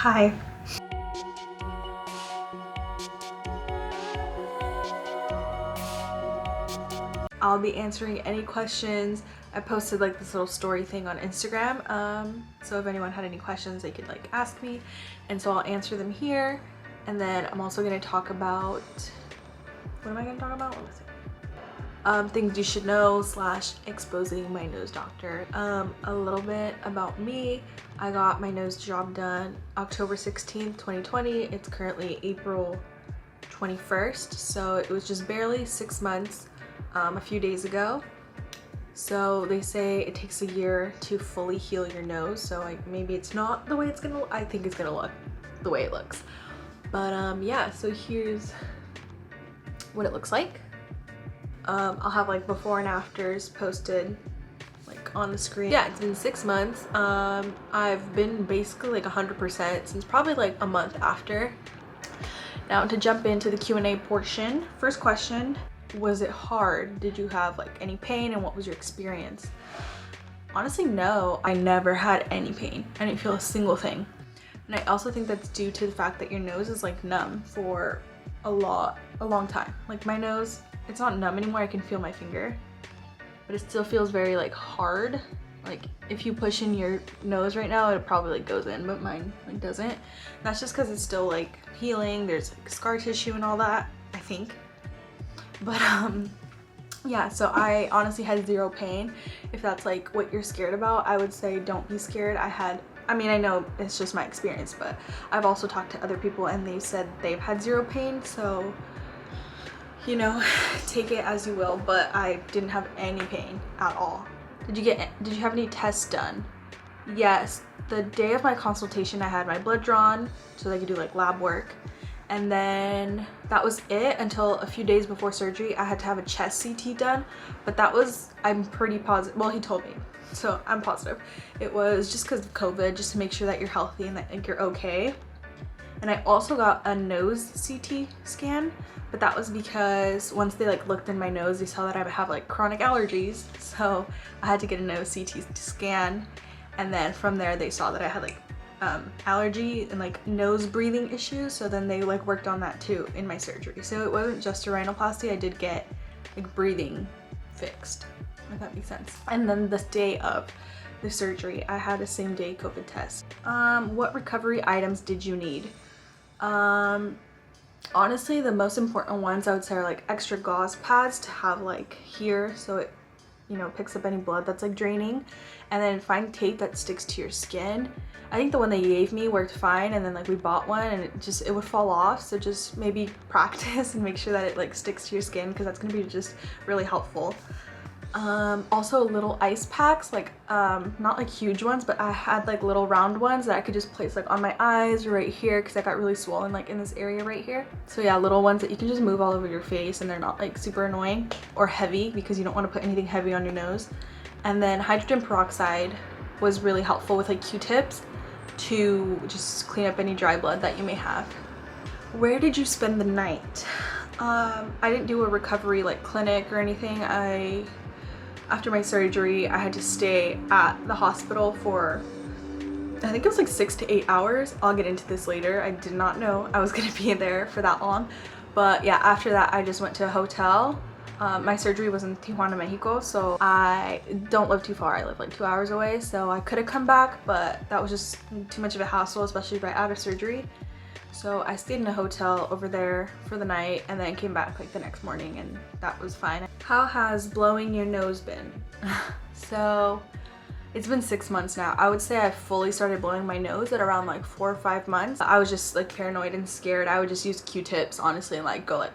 Hi. I'll be answering any questions. I posted like this little story thing on Instagram, so if anyone had any questions they could like ask me, and so I'll answer them here. And then I'm also going to talk about, what am I going to talk about? What was it? Things you should know / exposing my nose doctor. A little bit about me. I got my nose job done October 16th 2020. It's currently April 21st, so it was just barely 6 months a few days ago. So they say it takes a year to fully heal your nose, so like maybe it's not the way it's gonna look. I think it's gonna look the way it looks, but yeah, so here's what it looks like. I'll have like before and afters posted like on the screen. Yeah, it's been 6 months. I've been basically like 100% since probably like a month after. Now to jump into the Q&A portion. First question, was it hard? Did you have like any pain, and what was your experience? Honestly, no, I never had any pain. I didn't feel a single thing. And I also think that's due to the fact that your nose is like numb for a long time. Like my nose, it's not numb anymore. I can feel my finger, but it still feels very like hard. Like if you push in your nose right now, it probably like goes in, but mine like doesn't. That's just because it's still like healing. There's like scar tissue and all that, I think. But yeah, so I honestly had zero pain. If that's like what you're scared about, I would say don't be scared. I mean, I know it's just my experience, but I've also talked to other people and they said they've had zero pain, so you know, take it as you will. But I didn't have any pain at all. Did you have any tests done? Yes, the day of my consultation I had my blood drawn so they could do like lab work, and then that was it until a few days before surgery. I had to have a chest CT done, but that was, I'm pretty positive, well, he told me, so I'm positive it was just because of COVID, just to make sure that you're healthy and that like, you're okay. And I also got a nose CT scan, but that was because once they like looked in my nose, they saw that I have like chronic allergies, so I had to get a nose CT scan. And then from there they saw that I had like allergy and like nose breathing issues, so then they like worked on that too in my surgery. So it wasn't just a rhinoplasty, I did get like breathing fixed, if that makes sense. And then the day of the surgery I had a same day COVID test. What recovery items did you need? Honestly, the most important ones I would say are like extra gauze pads to have like here, so it, you know, picks up any blood that's like draining, and then fine tape that sticks to your skin. I think the one they gave me worked fine, and then like we bought one and it would fall off, so just maybe practice and make sure that it like sticks to your skin, because that's gonna be just really helpful. Also little ice packs, like not like huge ones, but I had like little round ones that I could just place like on my eyes or right here, because I got really swollen like in this area right here. So yeah, little ones that you can just move all over your face and they're not like super annoying or heavy, because you don't want to put anything heavy on your nose. And then hydrogen peroxide was really helpful with like Q-tips to just clean up any dry blood that you may have. Where did you spend the night? I didn't do a recovery like clinic or anything. After my surgery, I had to stay at the hospital for, I think it was like 6 to 8 hours. I'll get into this later. I did not know I was gonna be there for that long. But yeah, after that, I just went to a hotel. My surgery was in Tijuana, Mexico, so I don't live too far. I live like 2 hours away, so I could have come back, but that was just too much of a hassle, especially right out of surgery. So I stayed in a hotel over there for the night and then came back like the next morning, and that was fine. How has blowing your nose been? So it's been 6 months now. I would say I fully started blowing my nose at around like 4 or 5 months. I was just like paranoid and scared. I would just use Q-tips honestly and like go like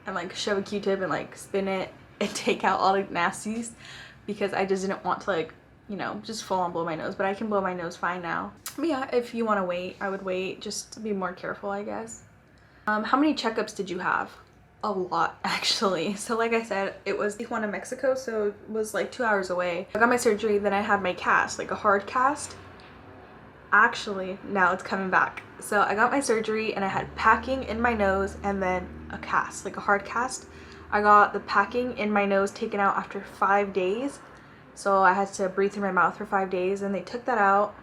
and like shove a Q-tip and like spin it and take out all the nasties, because I just didn't want to like, you know, just full on blow my nose. But I can blow my nose fine now. But yeah, if you want to wait, I would wait, just to be more careful, I guess. How many checkups did you have? A lot, actually. So like I said, it was Tijuana, Mexico, so it was like 2 hours away. I got my surgery, then I had my cast, like a hard cast. Actually, now it's coming back. So I got my surgery and I had packing in my nose and then a cast, like a hard cast. I got the packing in my nose taken out after 5 days. So I had to breathe through my mouth for 5 days, and they took that out.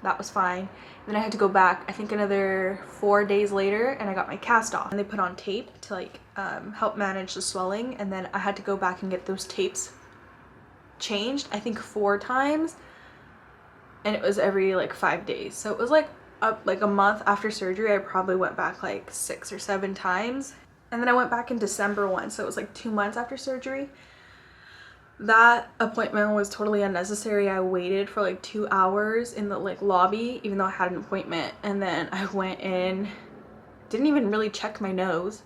that was fine. And then I had to go back, I think another 4 days later, and I got my cast off. And they put on tape to like help manage the swelling. And then I had to go back and get those tapes changed, I think 4 times. And it was every like 5 days. So it was like a month after surgery. I probably went back like 6 or 7 times. And then I went back in December once. So it was like 2 months after surgery. That appointment was totally unnecessary. I waited for like 2 hours in the like lobby, even though I had an appointment. And then I went in, didn't even really check my nose.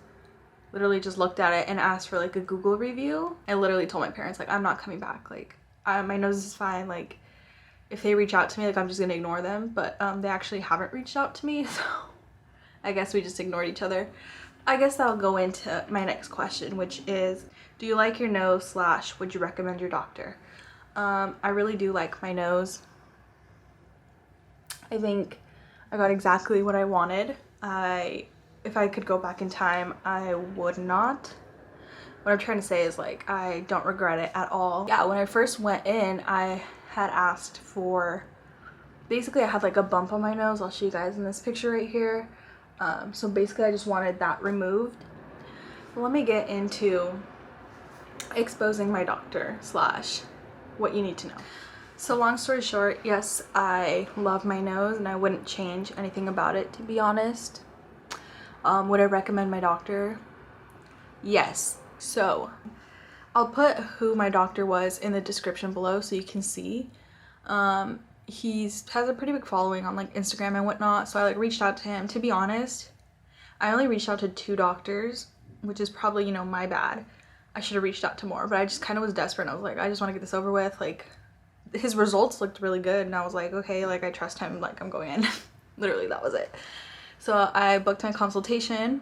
Literally just looked at it and asked for like a Google review. I literally told my parents like, I'm not coming back. Like my nose is fine. Like if they reach out to me, like I'm just gonna ignore them. But they actually haven't reached out to me. So I guess we just ignored each other. I guess that'll go into my next question, which is, do you like your nose / would you recommend your doctor? I really do like my nose. I think I got exactly what I wanted. If I could go back in time, I would not. What I'm trying to say is like, I don't regret it at all. Yeah, when I first went in, I had asked for, basically I had like a bump on my nose. I'll show you guys in this picture right here. So basically I just wanted that removed. Let me get into exposing my doctor / what you need to know. So long story short, yes, I love my nose and I wouldn't change anything about it, to be honest. Would I recommend my doctor? Yes. So I'll put who my doctor was in the description below so you can see. He has a pretty big following on like Instagram and whatnot, so I like reached out to him. To be honest, I only reached out to 2 doctors, which is probably, you know, my bad. I should have reached out to more, but I just kind of was desperate and I was like, I just want to get this over with. Like his results looked really good and I was like, okay, like I trust him, like I'm going in. Literally, that was it. So I booked my consultation.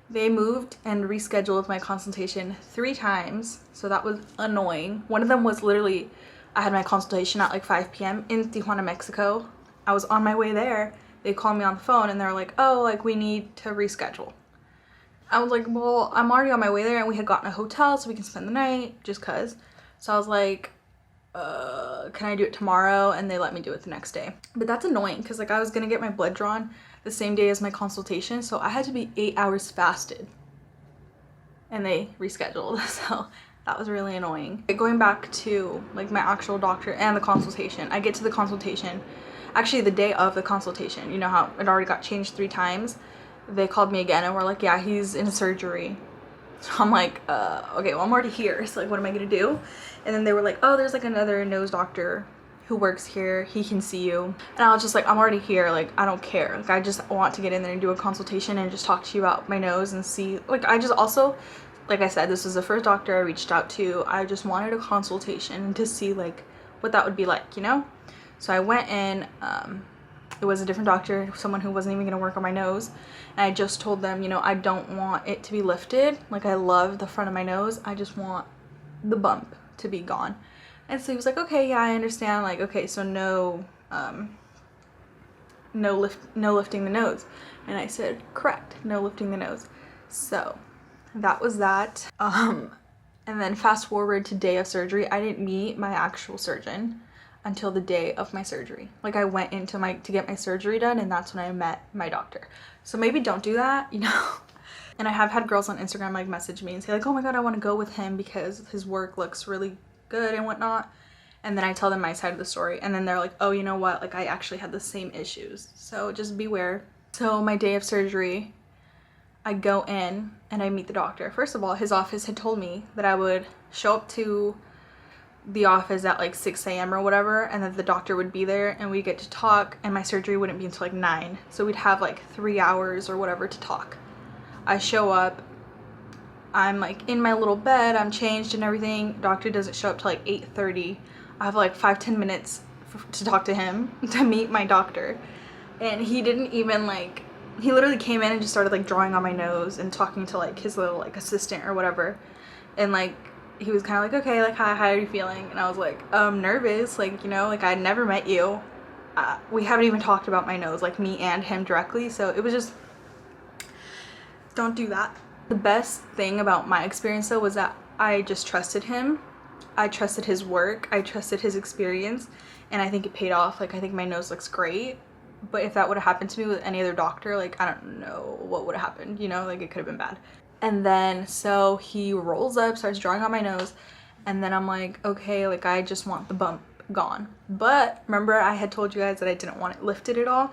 They moved and rescheduled my consultation 3 times, so that was annoying. One of them was literally, I had my consultation at like 5 p.m. in Tijuana, Mexico. I was on my way there. They called me on the phone and they're like, oh, like we need to reschedule. I was like, well, I'm already on my way there and we had gotten a hotel so we can spend the night just cause. So I was like, can I do it tomorrow? And they let me do it the next day. But that's annoying because like I was gonna get my blood drawn the same day as my consultation, so I had to be 8 hours fasted. And they rescheduled, so that was really annoying. Going back to like my actual doctor and the consultation, I get to the consultation, actually the day of the consultation, you know how it already got changed 3 times? They called me again and were like, yeah, he's in surgery. So I'm like, okay, well I'm already here, so like what am I gonna do? And then they were like, oh, there's like another nose doctor who works here, he can see you. And I was just like, I'm already here, like I don't care. Like I just want to get in there and do a consultation and just talk to you about my nose and see, like I just also, like I said, this was the first doctor I reached out to. I just wanted a consultation to see like what that would be like, you know? So I went in, it was a different doctor, someone who wasn't even gonna work on my nose. And I just told them, you know, I don't want it to be lifted. Like I love the front of my nose. I just want the bump to be gone. And so he was like, okay, yeah, I understand. Like, okay, so no lifting the nose. And I said, correct, no lifting the nose. So that was that. And then fast forward to day of surgery. I didn't meet my actual surgeon until the day of my surgery. Like I went into to get my surgery done and that's when I met my doctor. So maybe don't do that, you know? And I have had girls on Instagram like message me and say like, oh my God, I want to go with him because his work looks really good and whatnot. And then I tell them my side of the story and then they're like, oh, you know what? Like I actually had the same issues. So just beware. So my day of surgery, I go in and I meet the doctor. First of all, his office had told me that I would show up to the office at like 6 a.m. or whatever, and that the doctor would be there and we'd get to talk, and my surgery wouldn't be until like 9. So we'd have like 3 hours or whatever to talk. I show up, I'm like in my little bed, I'm changed and everything. Doctor doesn't show up till like 8:30. I have like 5-10 minutes to talk to him, to meet my doctor. And he didn't even like, he literally came in and just started like drawing on my nose and talking to like his little like assistant or whatever. And like he was kind of like, okay, like hi, how are you feeling? And I was like, nervous, like, you know, like I never met you. We haven't even talked about my nose, like me and him directly. So it was just, don't do that. The best thing about my experience though was that I just trusted him. I trusted his work, I trusted his experience, and I think it paid off. Like, I think my nose looks great. But if that would have happened to me with any other doctor, like, I don't know what would have happened, you know, like, it could have been bad. And then so he rolls up, starts drawing on my nose, and then I'm like, okay, like, I just want the bump gone. But remember, I had told you guys that I didn't want it lifted at all.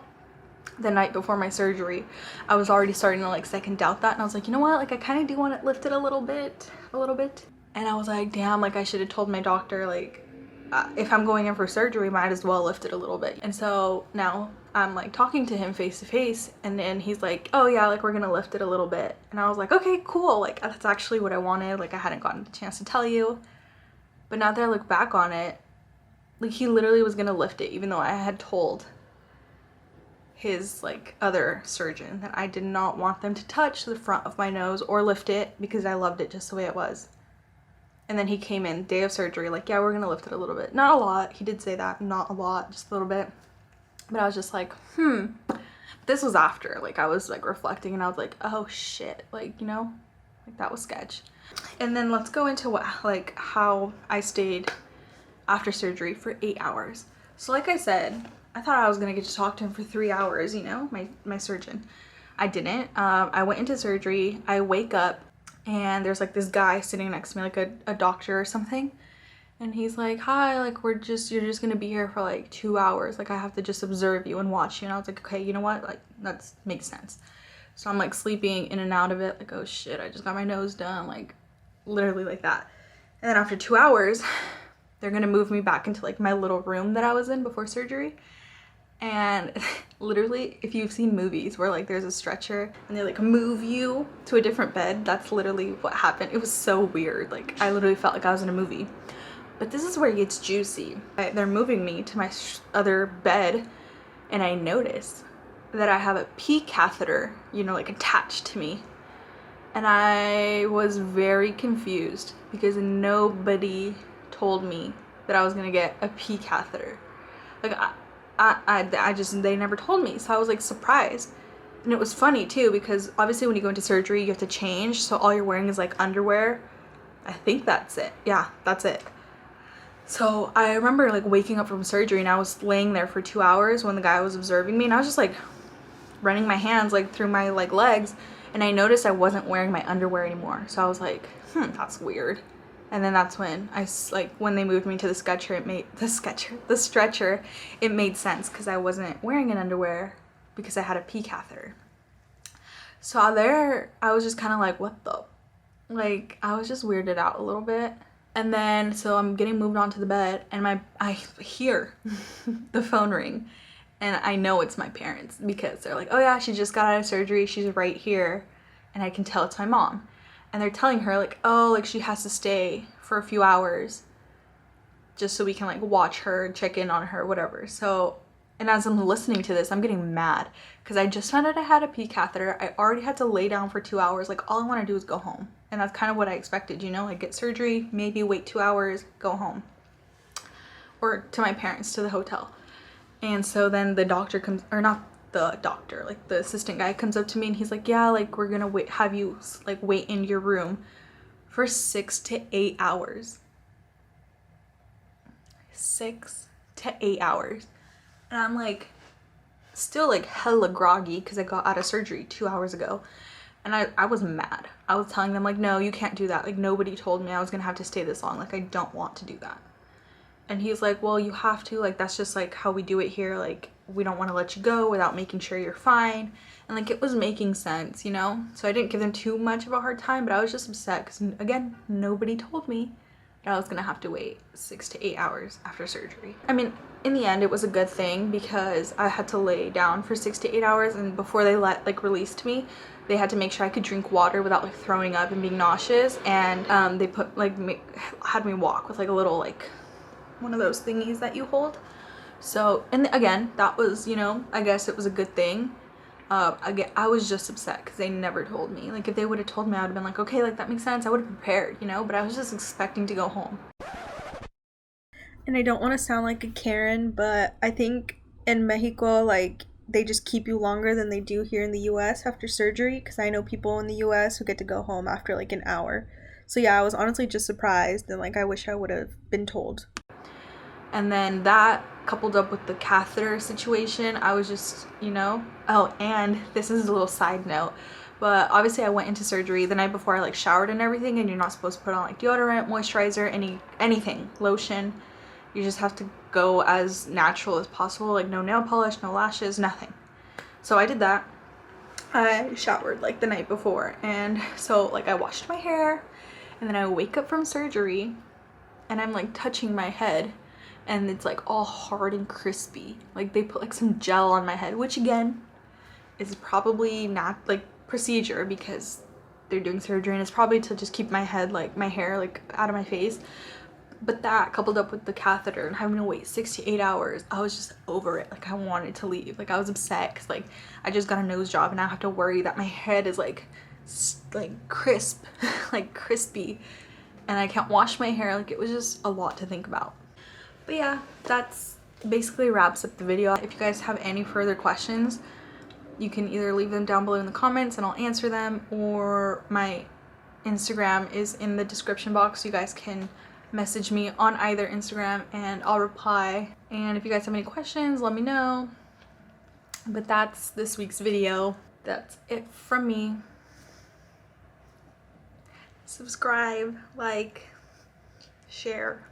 The night before my surgery, I was already starting to like second doubt that, and I was like, you know what, like, I kind of do want it lifted a little bit. And I was like, damn, like, I should have told my doctor, like, if I'm going in for surgery, might as well lift it a little bit. And so now I'm like talking to him face to face, and then he's like, oh yeah, like, we're gonna lift it a little bit. And I was like, okay, cool, like, that's actually what I wanted. Like, I hadn't gotten the chance to tell you, but now that I look back on it, like, he literally was gonna lift it, even though I had told his like other surgeon that I did not want them to touch the front of my nose or lift it, because I loved it just the way it was. And then he came in day of surgery like, yeah, we're gonna lift it a little bit. Not a lot, he did say that, not a lot, just a little bit. But I was just like, this was after, like, I was like reflecting, and I was like, oh shit, like, you know, like, that was sketch. And then let's go into what, like, how I stayed after surgery for 8 hours. So like I said, I thought I was gonna get to talk to him for 3 hours, you know, my surgeon. I didn't. I went into surgery, I wake up, and there's like this guy sitting next to me, like a doctor or something. And he's like, hi, like, you're just gonna be here for like 2 hours. Like, I have to just observe you and watch you. And I was like, okay, you know what? Like, that makes sense. So I'm like sleeping in and out of it, like, oh shit, I just got my nose done, like, literally like that. And then after 2 hours, they're gonna move me back into like my little room that I was in before surgery. And literally, if you've seen movies where like there's a stretcher and they like move you to a different bed, that's literally what happened. It was so weird. Like, I literally felt like I was in a movie. But this is where it gets juicy. They're moving me to my other bed, and I notice that I have a pee catheter, you know, like, attached to me. And I was very confused because nobody told me that I was gonna get a pee catheter. Like, they never told me, so I was like surprised. And it was funny too, because obviously when you go into surgery you have to change, so all you're wearing is like underwear. I think that's it. Yeah, that's it. So I remember like waking up from surgery, and I was laying there for 2 hours when the guy was observing me, and I was just like running my hands like through my like legs, and I noticed I wasn't wearing my underwear anymore. So I was like, that's weird. And then that's when when they moved me to the stretcher, it made sense, because I wasn't wearing an underwear because I had a pee catheter. So there, I was just kind of like, what the, like, I was just weirded out a little bit. And then, so I'm getting moved onto the bed, and I hear the phone ring, and I know it's my parents, because they're like, oh yeah, she just got out of surgery, she's right here. And I can tell it's my mom. And they're telling her like, oh, like, she has to stay for a few hours just so we can like watch her, check in on her, whatever. So, and as I'm listening to this, I'm getting mad because I just found out I had a pee catheter. I already had to lay down for 2 hours. Like, all I want to do is go home. And that's kind of what I expected, you know, like, get surgery, maybe wait 2 hours, go home. Or to my parents, to the hotel. And so then the doctor comes, or not the doctor, like the assistant guy comes up to me, and he's like, yeah, like, we're gonna have you like wait in your room for 6 to 8 hours. 6 to 8 hours. And I'm like, still like hella groggy because I got out of surgery 2 hours ago. And I was mad. I was telling them like, no, you can't do that. Like, nobody told me I was gonna have to stay this long. Like, I don't want to do that. And he's like, well, you have to, like, that's just like how we do it here. Like, we don't want to let you go without making sure you're fine. And like, it was making sense, you know? So I didn't give them too much of a hard time, but I was just upset because, again, nobody told me that I was gonna have to wait 6 to 8 hours after surgery. I mean, in the end, it was a good thing because I had to lay down for 6 to 8 hours, and before they released me, they had to make sure I could drink water without like throwing up and being nauseous. And they put like had me walk with like a little like one of those thingies that you hold. So, and again, that was, you know, I guess it was a good thing. Again, I was just upset because they never told me. Like, if they would have told me, I would have been like, okay, like, that makes sense. I would have prepared, you know, but I was just expecting to go home. And I don't want to sound like a Karen, but I think in Mexico, like, they just keep you longer than they do here in the US after surgery, because I know people in the US who get to go home after like an hour. So yeah, I was honestly just surprised, and like I wish I would have been told. And then that coupled up with the catheter situation, I was just, you know, oh, and this is a little side note, but obviously I went into surgery the night before. I like showered and everything, and you're not supposed to put on like deodorant, moisturizer, anything, lotion. You just have to go as natural as possible, like no nail polish, no lashes, nothing. So I did that. I showered like the night before, and so like I washed my hair, and then I wake up from surgery and I'm like touching my head, and it's like all hard and crispy. Like they put like some gel on my head, which again is probably not like procedure because they're doing surgery, and it's probably to just keep my head, like my hair, like out of my face. But that coupled up with the catheter and having to wait 6 to 8 hours, I was just over it. Like I wanted to leave. Like I was upset because like I just got a nose job, and I have to worry that my head is like crisp, like crispy, and I can't wash my hair. Like it was just a lot to think about. But yeah, that's basically wraps up the video. If you guys have any further questions, you can either leave them down below in the comments and I'll answer them, or my Instagram is in the description box. You guys can message me on either Instagram and I'll reply. And if you guys have any questions, let me know. But that's this week's video. That's it from me. Subscribe, like, share.